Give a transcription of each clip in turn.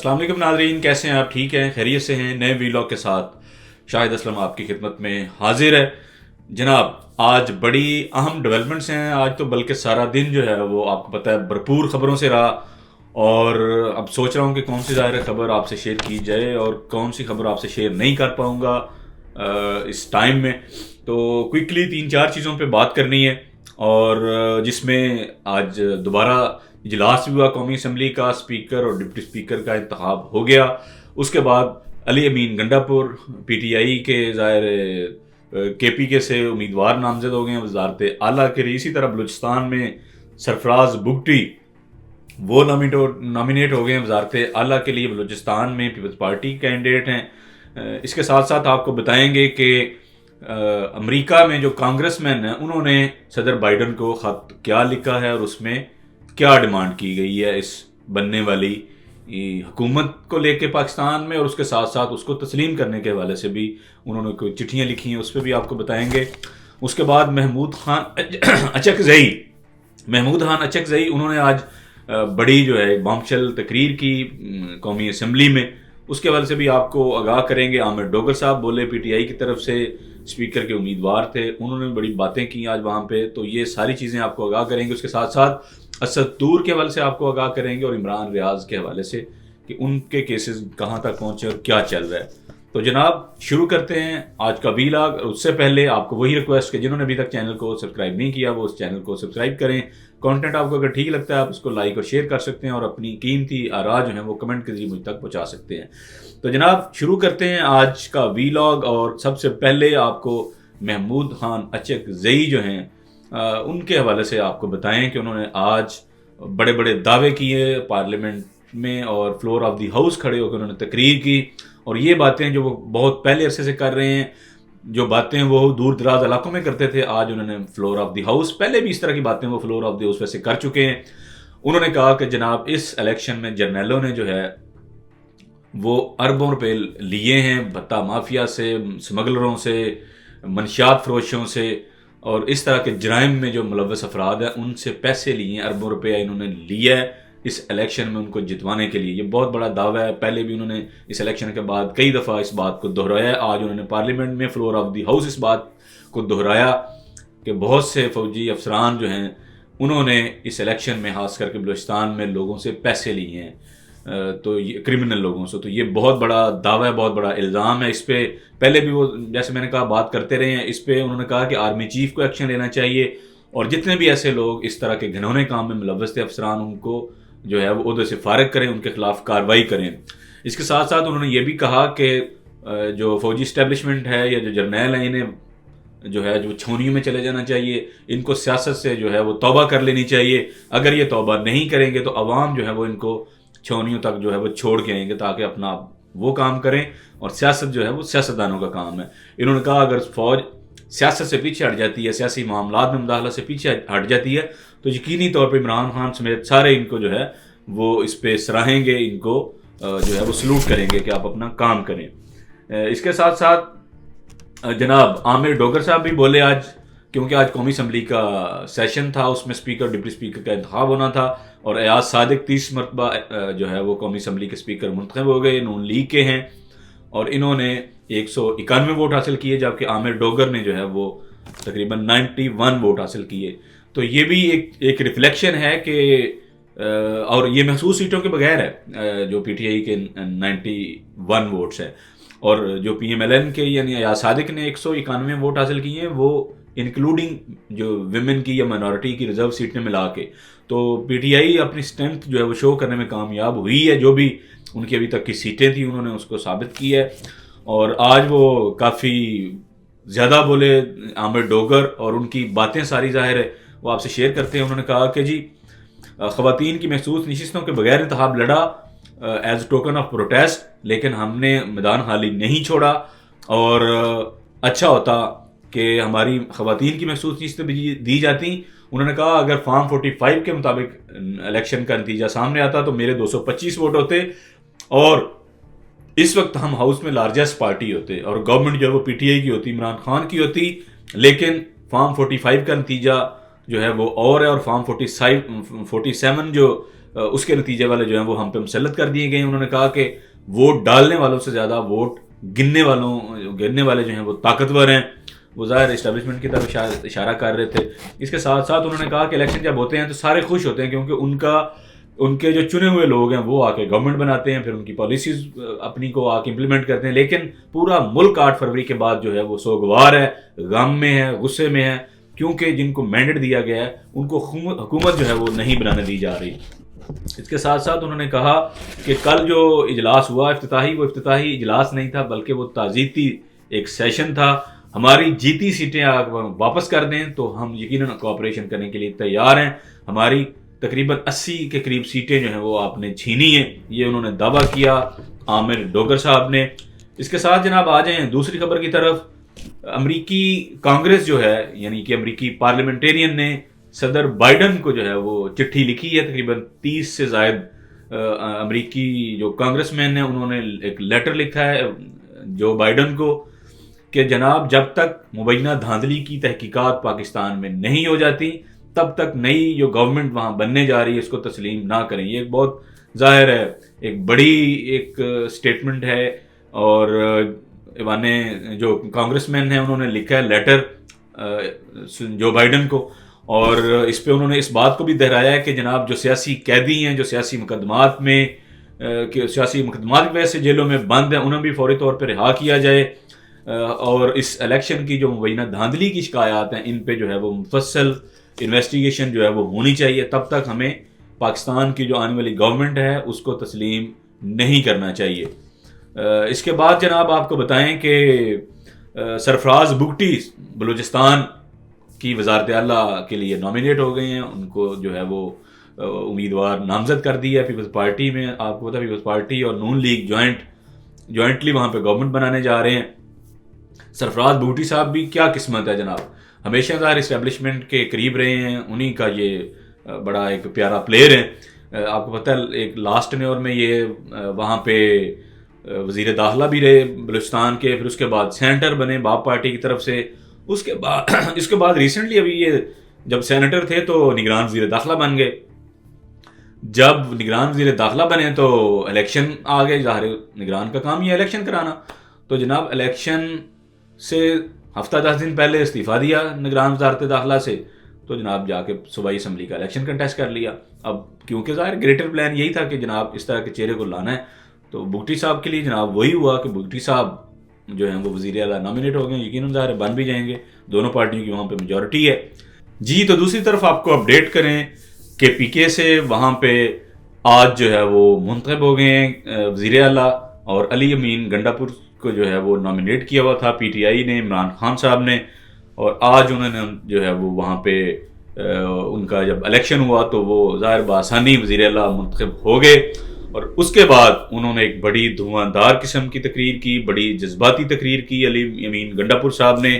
السلام علیکم ناظرین، کیسے ہیں آپ؟ ٹھیک ہیں، خیریت سے ہیں؟ نئے ویلاگ کے ساتھ شاہد اسلم آپ کی خدمت میں حاضر ہے جناب۔ آج بڑی اہم ڈیولپمنٹس ہیں، آج تو بلکہ سارا دن جو ہے وہ آپ کو پتہ ہے بھرپور خبروں سے رہا، اور اب سوچ رہا ہوں کہ کون سی ظاہر خبر آپ سے شیئر کی جائے اور کون سی خبر آپ سے شیئر نہیں کر پاؤں گا اس ٹائم میں۔ تو کوئکلی 3-4 چیزوں پہ بات کرنی ہے، اور جس میں آج دوبارہ اجلاس بھی ہوا قومی اسمبلی کا، اسپیکر اور ڈپٹی اسپیکر کا انتخاب ہو گیا۔ اس کے بعد علی امین گنڈا پور پی ٹی آئی کے ظاہر کے پی کے سے امیدوار نامزد ہو گئے ہیں وزارت اعلیٰ کے لیے۔ اسی طرح بلوچستان میں سرفراز بگٹی وہ نامینیٹ ہو گئے ہیں وزارت اعلیٰ کے لیے، بلوچستان میں پیپلز پارٹی کینڈیڈیٹ ہیں۔ اس کے ساتھ ساتھ آپ کو بتائیں گے کہ امریکہ میں جو کانگریس مین ہیں انہوں نے صدر بائیڈن کو خط کیا لکھا ہے، اور اس میں کیا ڈیمانڈ کی گئی ہے اس بننے والی حکومت کو لے کے پاکستان میں، اور اس کے ساتھ ساتھ اس کو تسلیم کرنے کے حوالے سے بھی انہوں نے کوئی چٹھیاں لکھی ہیں، اس پہ بھی آپ کو بتائیں گے۔ اس کے بعد محمود خان اچکزئی انہوں نے آج بڑی جو ہے بامشل تقریر کی قومی اسمبلی میں، اس کے حوالے سے بھی آپ کو آگاہ کریں گے۔ عامر ڈوگر صاحب بولے، پی ٹی آئی کی طرف سے اسپیکر کے امیدوار تھے، انہوں نے بڑی باتیں کی آج وہاں پہ، تو یہ ساری چیزیں آپ کو آگاہ کریں گے۔ اس کے ساتھ ساتھ اسد طور کے حوالے سے آپ کو آگاہ کریں گے، اور عمران ریاض کے حوالے سے کہ ان کے کیسز کہاں تک پہنچے اور کیا چل رہا ہے۔ تو جناب شروع کرتے ہیں آج کا ویلاگ۔ اس سے پہلے آپ کو وہی ریکویسٹ کہ جنہوں نے ابھی تک چینل کو سبسکرائب نہیں کیا وہ اس چینل کو سبسکرائب کریں۔ کانٹینٹ آپ کو اگر ٹھیک لگتا ہے آپ اس کو لائک اور شیئر کر سکتے ہیں، اور اپنی قیمتی آراء جو ہیں وہ کمنٹ کے ذریعے مجھ تک پہنچا سکتے ہیں۔ تو جناب شروع کرتے ہیں آج کا ویلاگ، اور سب سے پہلے آپ کو محمود خان اچکزئی جو ہیں ان کے حوالے سے آپ کو بتائیں کہ انہوں نے آج بڑے بڑے دعوے کیے پارلیمنٹ میں، اور فلور آف دی ہاؤس کھڑے ہو کے انہوں نے تقریر کی، اور یہ باتیں جو وہ بہت پہلے عرصے سے کر رہے ہیں، جو باتیں وہ دور دراز علاقوں میں کرتے تھے، آج انہوں نے فلور آف دی ہاؤس، پہلے بھی اس طرح کی باتیں وہ فلور آف دی ہاؤس ویسے کر چکے ہیں۔ انہوں نے کہا کہ جناب اس الیکشن میں جرنیلوں نے جو ہے وہ اربوں روپے لیے ہیں بھتہ مافیا سے، سمگلروں سے، منشیات فروشوں سے، اور اس طرح کے جرائم میں جو ملوث افراد ہیں ان سے پیسے لیے ہیں، اربوں روپے انہوں نے لیا ہے اس الیکشن میں ان کو جتوانے کے لیے۔ یہ بہت بڑا دعویٰ ہے، پہلے بھی انہوں نے اس الیکشن کے بعد کئی دفعہ اس بات کو دہرایا ہے۔ آج انہوں نے پارلیمنٹ میں فلور آف دی ہاؤس اس بات کو دہرایا کہ بہت سے فوجی افسران جو ہیں انہوں نے اس الیکشن میں خاص کر کے بلوچستان میں لوگوں سے پیسے لیے ہیں، تو یہ کرمنل لوگوں سے، تو یہ بہت بڑا دعویٰ ہے، بہت بڑا الزام ہے۔ اس پہ پہلے بھی وہ جیسے میں نے کہا بات کرتے رہے ہیں، اس پہ انہوں نے کہا کہ آرمی چیف کو ایکشن لینا چاہیے، اور جتنے بھی ایسے لوگ اس طرح کے گھنونے کام میں ملوث تھے افسران، ان کو جو ہے وہ عہدے سے فارغ کریں، ان کے خلاف کارروائی کریں۔ اس کے ساتھ ساتھ انہوں نے یہ بھی کہا کہ جو فوجی اسٹیبلشمنٹ ہے یا جو جرنیل ہیں انہیں جو ہے جو چھونیوں میں چلے جانا چاہیے، ان کو سیاست سے جو ہے وہ توبہ کر لینی چاہیے۔ اگر یہ توبہ نہیں کریں گے تو عوام جو ہے وہ ان کو چھونیوں تک جو ہے وہ چھوڑ کے آئیں گے تاکہ اپنا وہ کام کریں، اور سیاست جو ہے وہ سیاستدانوں کا کام ہے۔ انہوں نے کہا اگر فوج سیاست سے پیچھے ہٹ جاتی ہے، سیاسی معاملات میں مداخلت سے پیچھے ہٹ جاتی ہے، تو یقینی طور پہ عمران خان سمیت سارے ان کو جو ہے وہ اس پہ سراہیں گے، ان کو جو ہے وہ سلوٹ کریں گے کہ آپ اپنا کام کریں۔ اس کے ساتھ ساتھ جناب عامر ڈوگر صاحب بھی بولے آج، کیونکہ آج قومی اسمبلی کا سیشن تھا، اس میں اسپیکر ڈپٹی اسپیکر کا انتخاب ہونا تھا، اور ایاز صادق 30 مرتبہ جو ہے وہ قومی اسمبلی کے اسپیکر منتخب ہو گئے، نون لیگ کے ہیں، اور انہوں نے 191 ووٹ حاصل کیے، جبکہ عامر ڈوگر نے جو ہے وہ تقریباً 91 ووٹ حاصل کیے۔ تو یہ بھی ایک ریفلیکشن ہے کہ اور یہ محسوس سیٹوں کے بغیر ہے جو پی ٹی آئی کے 91 ووٹس ہیں، اور جو پی ایم ایل این کے یعنی ایاز صادق نے 191 ووٹ حاصل کیے ہیں، وہ انکلوڈنگ جو ویمن کی یا مائنورٹی کی ریزرو سیٹیں ملا کے۔ تو پی ٹی آئی اپنی اسٹرینتھ جو ہے وہ شو کرنے میں کامیاب ہوئی ہے، جو بھی ان کی ابھی تک کی سیٹیں تھیں انہوں نے اس کو ثابت کی ہے، اور آج وہ کافی زیادہ بولے عامر ڈوگر، اور ان کی باتیں ساری ظاہر ہے وہ آپ سے شیئر کرتے ہیں۔ انہوں نے کہا کہ جی خواتین کی مخصوص نشستوں کے بغیر انتخاب لڑا ایز ٹوکن آف پروٹیسٹ، لیکن ہم نے میدان خالی نہیں چھوڑا، اور اچھا ہوتا کہ ہماری خواتین کی مخصوص نشستیں بھی دی جاتی۔ انہوں نے کہا اگر فارم 45 کے مطابق الیکشن کا نتیجہ سامنے آتا تو میرے 225 ووٹ ہوتے، اور اس وقت ہم ہاؤس میں لارجسٹ پارٹی ہوتے، اور گورنمنٹ جو ہے وہ پی ٹی آئی کی ہوتی، عمران خان کی ہوتی، لیکن فارم 45 کا نتیجہ جو ہے وہ اور ہے، اور فارم 47 جو اس کے نتیجے والے جو ہیں وہ ہم پہ مسلط کر دیے گئے. انہوں نے کہا کہ ووٹ ڈالنے والوں سے زیادہ ووٹ گننے والے جو ہیں وہ طاقتور ہیں. وہ ظاہر اسٹیبلشمنٹ کی طرف اشارہ کر رہے تھے. اس کے ساتھ ساتھ انہوں نے کہا کہ الیکشن جب ہوتے ہیں تو سارے خوش ہوتے ہیں کیونکہ ان کے جو چنے ہوئے لوگ ہیں وہ آ کے گورنمنٹ بناتے ہیں, پھر ان کی پالیسیز اپنی کو آ کے امپلیمنٹ کرتے ہیں. لیکن پورا ملک 8 فروری کے بعد جو ہے وہ سوگوار ہے, غم میں ہے, غصے میں ہے, کیونکہ جن کو مینڈیٹ دیا گیا ہے ان کو حکومت جو ہے وہ نہیں بنانے دی جا رہی. اس کے ساتھ ساتھ انہوں نے کہا کہ کل جو اجلاس ہوا وہ افتتاحی اجلاس نہیں تھا بلکہ وہ تعزیتی ایک سیشن تھا. ہماری جیتی سیٹیں واپس کر دیں تو ہم یقیناً کوآپریشن کرنے کے لیے تیار ہیں. ہماری تقریباً 80 کے قریب سیٹیں جو ہیں وہ آپ نے چھینی ہیں, یہ انہوں نے دعویٰ کیا عامر ڈوگر صاحب نے. اس کے ساتھ جناب آ جائیں دوسری خبر کی طرف. امریکی کانگریس جو ہے یعنی کہ امریکی پارلیمنٹیرین نے صدر بائیڈن کو جو ہے وہ چٹھی لکھی ہے. تقریباً 30 سے زائد امریکی جو کانگریس مین ہیں انہوں نے ایک لیٹر لکھا ہے جو بائیڈن کو کہ جناب جب تک مبینہ دھاندلی کی تحقیقات پاکستان میں نہیں ہو جاتی تب تک نئی جو گورنمنٹ وہاں بننے جا رہی ہے اس کو تسلیم نہ کریں. یہ ایک بہت ظاہر ہے ایک بڑی ایک سٹیٹمنٹ ہے, اور ایوانے جو کانگریس مین ہیں انہوں نے لکھا ہے لیٹر جو بائیڈن کو, اور اس پہ انہوں نے اس بات کو بھی دہرایا ہے کہ جناب جو سیاسی قیدی ہیں جو سیاسی مقدمات کی وجہ سے جیلوں میں بند ہیں انہیں بھی فوری طور پہ رہا کیا جائے, اور اس الیکشن کی جو مبینہ دھاندلی کی شکایات ہیں ان پہ جو ہے وہ مفصل انویسٹیگیشن جو ہے وہ ہونی چاہیے. تب تک ہمیں پاکستان کی جو آنے والی گورنمنٹ ہے اس کو تسلیم نہیں کرنا چاہیے. اس کے بعد جناب آپ کو بتائیں کہ سرفراز بگٹی بلوچستان کی وزارت اعلیٰ کے لیے نامینیٹ ہو گئے ہیں. ان کو جو ہے وہ امیدوار نامزد کر دی ہے پیپلز پارٹی میں. آپ کو پتا پیپلز پارٹی اور نون لیگ جوائنٹلی وہاں پہ گورنمنٹ بنانے جا رہے ہیں. سرفراز بگٹی صاحب بھی کیا قسمت ہے جناب, ہمیشہ ظاہر اسٹیبلشمنٹ کے قریب رہے ہیں, انہی کا یہ بڑا ایک پیارا پلیئر ہے. آپ کو پتہ ہے ایک لاسٹ ٹینیور میں یہ وہاں پہ وزیر داخلہ بھی رہے بلوچستان کے, پھر اس کے بعد سینیٹر بنے باپ پارٹی کی طرف سے. اس کے بعد ریسنٹلی ابھی یہ جب سینیٹر تھے تو نگران وزیر داخلہ بن گئے. جب نگران وزیر داخلہ بنے تو الیکشن آ گئے, ظاہر نگران کا کام یہ الیکشن کرانا. تو جناب الیکشن سے ہفتہ 10 دن پہلے استعفیٰ دیا نگران وزارت داخلہ سے, تو جناب جا کے صوبائی اسمبلی کا الیکشن کنٹیسٹ کر لیا. اب کیونکہ ظاہر گریٹر پلان یہی تھا کہ جناب اس طرح کے چہرے کو لانا ہے, تو بگٹی صاحب کے لیے جناب وہی ہوا کہ بگٹی صاحب جو ہیں وہ وزیر اعلیٰ نامینیٹ ہو گئے. یقیناً ظاہر بن بھی جائیں گے, دونوں پارٹیوں کی وہاں پہ میجورٹی ہے. جی تو دوسری طرف آپ کو اپڈیٹ کریں کہ پی کے سے وہاں پہ آج جو ہے وہ منتخب ہو گئے ہیں وزیر اعلیٰ, اور علی امین گنڈا پور کو جو ہے وہ نامینیٹ کیا ہوا تھا پی ٹی آئی نے, عمران خان صاحب نے, اور آج انہوں نے جو ہے وہ وہاں پہ ان کا جب الیکشن ہوا تو وہ ظاہر بآسانی وزیر اعلیٰ منتخب ہو گئے. اور اس کے بعد انہوں نے ایک بڑی دھواں دار قسم کی تقریر کی, بڑی جذباتی تقریر کی علی امین گنڈا پور صاحب نے,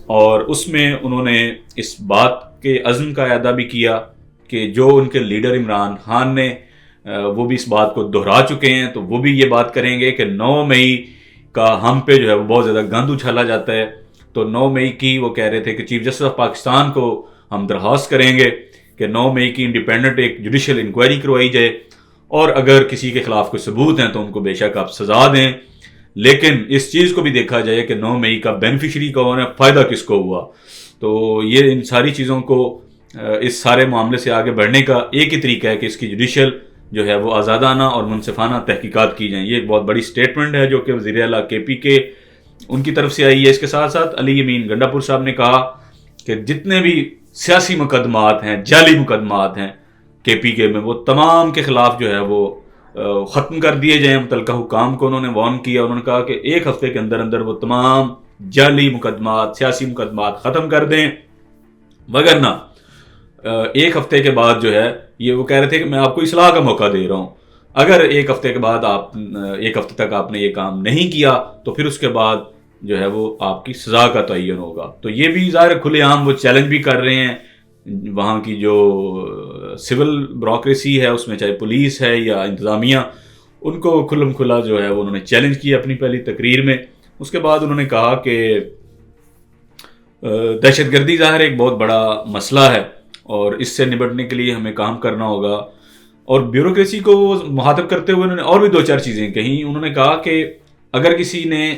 اور اس میں انہوں نے اس بات کے عزم کا اعادہ بھی کیا کہ جو ان کے لیڈر عمران خان نے وہ بھی اس بات کو دہرا چکے ہیں, تو وہ بھی یہ بات کریں گے کہ 9 مئی کا ہم پہ جو ہے وہ بہت زیادہ گند اچھالا جاتا ہے. تو 9 مئی کی وہ کہہ رہے تھے کہ چیف جسٹس آف پاکستان کو ہم درخواست کریں گے کہ 9 مئی کی انڈیپینڈنٹ ایک جوڈیشل انکوائری کروائی جائے, اور اگر کسی کے خلاف کوئی ثبوت ہیں تو ان کو بے شک آپ سزا دیں, لیکن اس چیز کو بھی دیکھا جائے کہ 9 مئی کا بینیفیشری کون ہے, فائدہ کس کو ہوا. تو یہ ان ساری چیزوں کو اس سارے معاملے سے آگے بڑھنے کا ایک ہی طریقہ ہے کہ اس کی جوڈیشل جو ہے وہ آزادانہ اور منصفانہ تحقیقات کی جائیں. یہ ایک بہت بڑی سٹیٹمنٹ ہے جو کہ وزیر اعلیٰ کے پی کے ان کی طرف سے آئی ہے. اس کے ساتھ ساتھ علی امین گنڈا پور صاحب نے کہا کہ جتنے بھی سیاسی مقدمات ہیں, جعلی مقدمات ہیں کے پی کے میں, وہ تمام کے خلاف جو ہے وہ ختم کر دیے جائیں. متعلقہ حکام کو انہوں نے وارن کیا, انہوں نے کہا کہ 1 ہفتے کے اندر اندر وہ تمام جعلی مقدمات, سیاسی مقدمات ختم کر دیں, وگرنہ 1 ہفتے کے بعد جو ہے یہ وہ کہہ رہے تھے کہ میں آپ کو اصلاح کا موقع دے رہا ہوں. اگر 1 ہفتے کے بعد 1 ہفتے تک آپ نے یہ کام نہیں کیا تو پھر اس کے بعد جو ہے وہ آپ کی سزا کا تعین ہوگا. تو یہ بھی ظاہر کھلے عام وہ چیلنج بھی کر رہے ہیں وہاں کی جو سول بیوروکریسی ہے اس میں, چاہے پولیس ہے یا انتظامیہ, ان کو کھلم کھلا جو ہے وہ انہوں نے چیلنج کیا اپنی پہلی تقریر میں. اس کے بعد انہوں نے کہا کہ دہشت گردی ظاہر ایک بہت بڑا مسئلہ ہے اور اس سے نمٹنے کے لیے ہمیں کام کرنا ہوگا. اور بیوروکریسی کو مخاطب کرتے ہوئے انہوں نے اور بھی 2-4 چیزیں کہیں. انہوں نے کہا کہ اگر کسی نے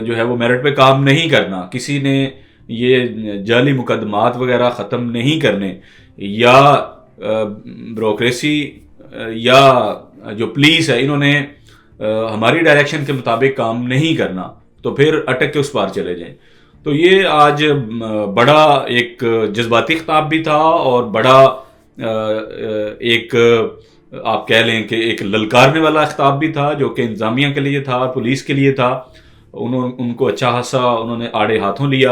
جو ہے وہ میرٹ پہ کام نہیں کرنا، کسی نے یہ جعلی مقدمات وغیرہ ختم نہیں کرنے، یا بیوروکریسی یا جو پولیس ہے انہوں نے ہماری ڈائریکشن کے مطابق کام نہیں کرنا، تو پھر اٹک کے اس پار چلے جائیں. تو یہ آج بڑا ایک جذباتی خطاب بھی تھا اور بڑا ایک آپ کہہ لیں کہ ایک للکارنے والا خطاب بھی تھا، جو کہ انتظامیہ کے لیے تھا اور پولیس کے لیے تھا. ان کو اچھا خاصا انہوں نے آڑے ہاتھوں لیا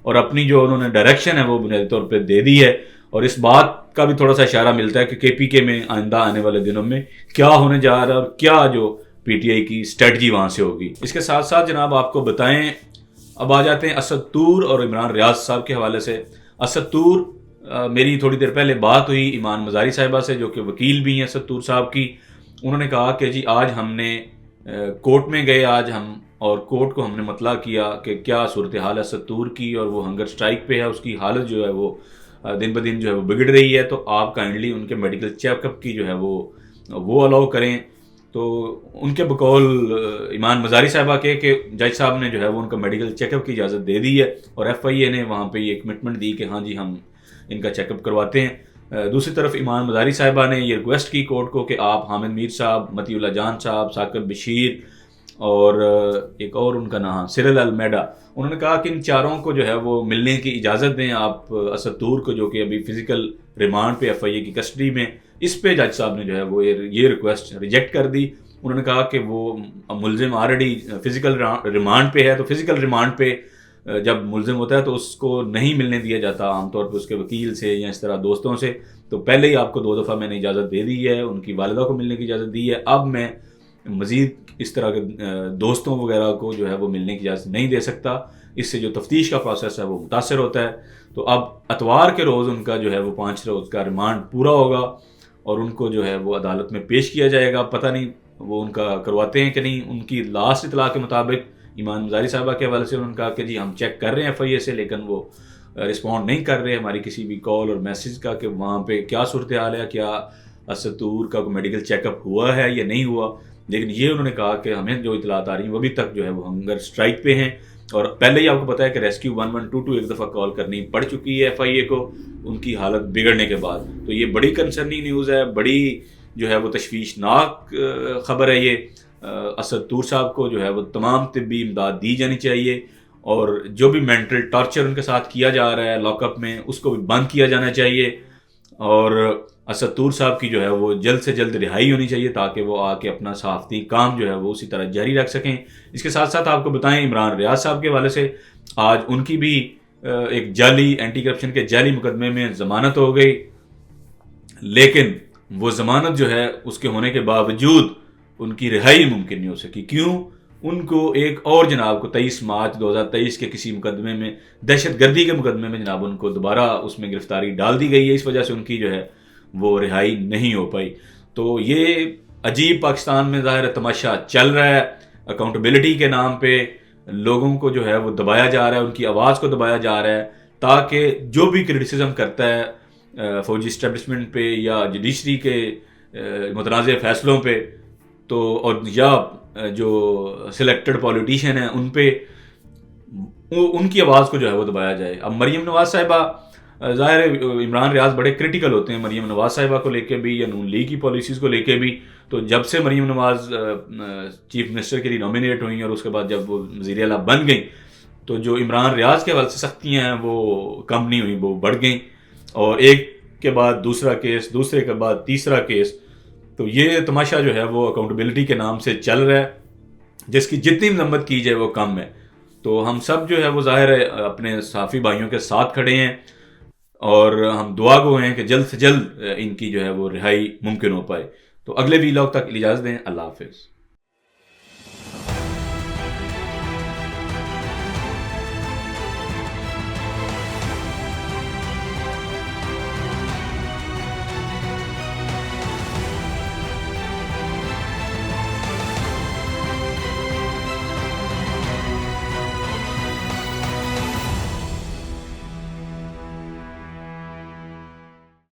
اور اپنی جو انہوں نے ڈائریکشن ہے وہ بنیادی طور پہ دے دی ہے. اور اس بات کا بھی تھوڑا سا اشارہ ملتا ہے کہ کے پی کے میں آئندہ آنے والے دنوں میں کیا ہونے جا رہا ہے اور کیا جو پی ٹی آئی کی اسٹریٹجی وہاں سے ہوگی. اس کے ساتھ ساتھ جناب آپ کو بتائیں، اب آ جاتے ہیں اسد طور اور عمران ریاض صاحب کے حوالے سے. اسد طور، میری تھوڑی دیر پہلے بات ہوئی ایمان مزاری صاحبہ سے جو کہ وکیل بھی ہیں اسد طور صاحب کی. انہوں نے کہا کہ جی آج ہم نے کورٹ میں گئے آج ہم، اور کورٹ کو ہم نے مطلع کیا کہ کیا صورتحال اسد طور کی، اور وہ ہنگر سٹرائک پہ ہے، اس کی حالت جو ہے وہ دن بدن جو ہے وہ بگڑ رہی ہے، تو آپ کائنڈلی ان کے میڈیکل چیک اپ کی جو ہے وہ الاؤ کریں. تو ان کے بقول ایمان مزاری صاحبہ کے کہ جج صاحب نے جو ہے وہ ان کا میڈیکل چیک اپ کی اجازت دے دی ہے، اور ایف آئی اے نے وہاں پہ یہ کمٹمنٹ دی کہ ہاں جی ہم ان کا چیک اپ کرواتے ہیں. دوسری طرف ایمان مزاری صاحبہ نے یہ ریکویسٹ کی کورٹ کو کہ آپ حامد میر صاحب، مطیع اللہ جان صاحب، ثاقب بشیر اور ایک اور ان کا نام سرل المیڈا، انہوں نے کہا کہ ان چاروں کو جو ہے وہ ملنے کی اجازت دیں آپ اسد طور کو، جو کہ ابھی فزیکل ریمانڈ پہ ایف آئی اے کی کسٹڈی میں. اس پہ جج صاحب نے جو ہے وہ یہ ریکویسٹ ریجیکٹ کر دی. انہوں نے کہا کہ وہ ملزم آلریڈی فزیکل ریمانڈ پہ ہے، تو فزیکل ریمانڈ پہ جب ملزم ہوتا ہے تو اس کو نہیں ملنے دیا جاتا عام طور پہ اس کے وکیل سے یا اس طرح دوستوں سے. تو پہلے ہی آپ کو 2 دفعہ میں نے اجازت دے دی ہے، ان کی والدہ کو ملنے کی اجازت دی ہے، اب میں مزید اس طرح کے دوستوں وغیرہ کو جو ہے وہ ملنے کی اجازت نہیں دے سکتا. اس سے جو تفتیش کا پروسیس ہے وہ متاثر ہوتا ہے. تو اب اتوار کے روز ان کا جو ہے وہ 5 روز کا ریمانڈ پورا ہوگا اور ان کو جو ہے وہ عدالت میں پیش کیا جائے گا. پتہ نہیں وہ ان کا کرواتے ہیں کہ نہیں. ان کی لاسٹ اطلاع کے مطابق ایمان مزاری صاحبہ کے حوالے سے انہوں نے کہا کہ جی ہم چیک کر رہے ہیں ایف آئی اے سے، لیکن وہ رسپونڈ نہیں کر رہے ہماری کسی بھی کال اور میسج کا کہ وہاں پہ کیا صورتحال ہے، کیا اسد طور کا میڈیکل چیک اپ ہوا ہے یا نہیں ہوا. لیکن یہ انہوں نے کہا کہ ہمیں جو اطلاعات آ رہی ہیں وہ ابھی تک جو ہے وہ ہنگر سٹرائک پہ ہیں. اور پہلے ہی آپ کو پتا ہے کہ ریسکیو 1122 ایک دفعہ کال کرنی پڑ چکی ہے ایف آئی اے کو ان کی حالت بگڑنے کے بعد. تو یہ بڑی کنسرننگ نیوز ہے، بڑی جو ہے وہ تشویشناک خبر ہے. یہ اسد طور صاحب کو جو ہے وہ تمام طبی امداد دی جانی چاہیے، اور جو بھی مینٹل ٹارچر ان کے ساتھ کیا جا رہا ہے لاک اپ میں اس کو بھی بند کیا جانا چاہیے، اور اسد طور صاحب کی جو ہے وہ جلد سے جلد رہائی ہونی چاہیے تاکہ وہ آ کے اپنا صحافتی کام جو ہے وہ اسی طرح جاری رکھ سکیں. اس کے ساتھ ساتھ آپ کو بتائیں عمران ریاض صاحب کے حوالے سے آج ان کی بھی ایک جعلی اینٹی کرپشن کے جعلی مقدمے میں ضمانت ہو گئی، لیکن وہ ضمانت جو ہے اس کے ہونے کے باوجود ان کی رہائی ممکن نہیں ہو سکی. کیوں؟ ان کو ایک اور جناب کو 23 مارچ 2023 کے کسی مقدمے میں، دہشت گردی کے مقدمے میں جناب ان کو دوبارہ اس میں گرفتاری ڈال دی گئی ہے. اس وجہ سے ان کی جو ہے وہ رہائی نہیں ہو پائی. تو یہ عجیب پاکستان میں ظاہر تماشا چل رہا ہے. اکاؤنٹیبلٹی کے نام پہ لوگوں کو جو ہے وہ دبایا جا رہا ہے، ان کی آواز کو دبایا جا رہا ہے، تاکہ جو بھی کرٹیسزم کرتا ہے فوجی اسٹیبلشمنٹ پہ یا جوڈیشری کے متنازع فیصلوں پہ، تو اور یا جو سلیکٹڈ پولیٹیشین ہیں ان پہ، ان کی آواز کو جو ہے وہ دبایا جائے. اب مریم نواز صاحبہ، ظاہر عمران ریاض بڑے کرٹیکل ہوتے ہیں مریم نواز صاحبہ کو لے کے بھی یا نون لیگ کی پالیسیز کو لے کے بھی. تو جب سے مریم نواز چیف منسٹر کے لیے نامینیٹ ہوئیں اور اس کے بعد جب وہ وزیر اعلیٰ بن گئیں، تو جو عمران ریاض کے حوالے سے سختیاں ہیں وہ کم نہیں ہوئیں، وہ بڑھ گئیں، اور ایک کے بعد دوسرا کیس، دوسرے کے بعد تیسرا کیس. تو یہ تماشا جو ہے وہ اکاؤنٹیبلٹی کے نام سے چل رہا ہے، جس کی جتنی مذمت کی جائے وہ کم ہے. تو ہم سب جو ہے وہ ظاہر ہے اپنے صحافی بھائیوں کے ساتھ کھڑے ہیں، اور ہم دعا گو ہیں کہ جلد سے جلد ان کی جو ہے وہ رہائی ممکن ہو پائے. تو اگلے ویلاگ تک اجازت دیں. اللہ حافظ.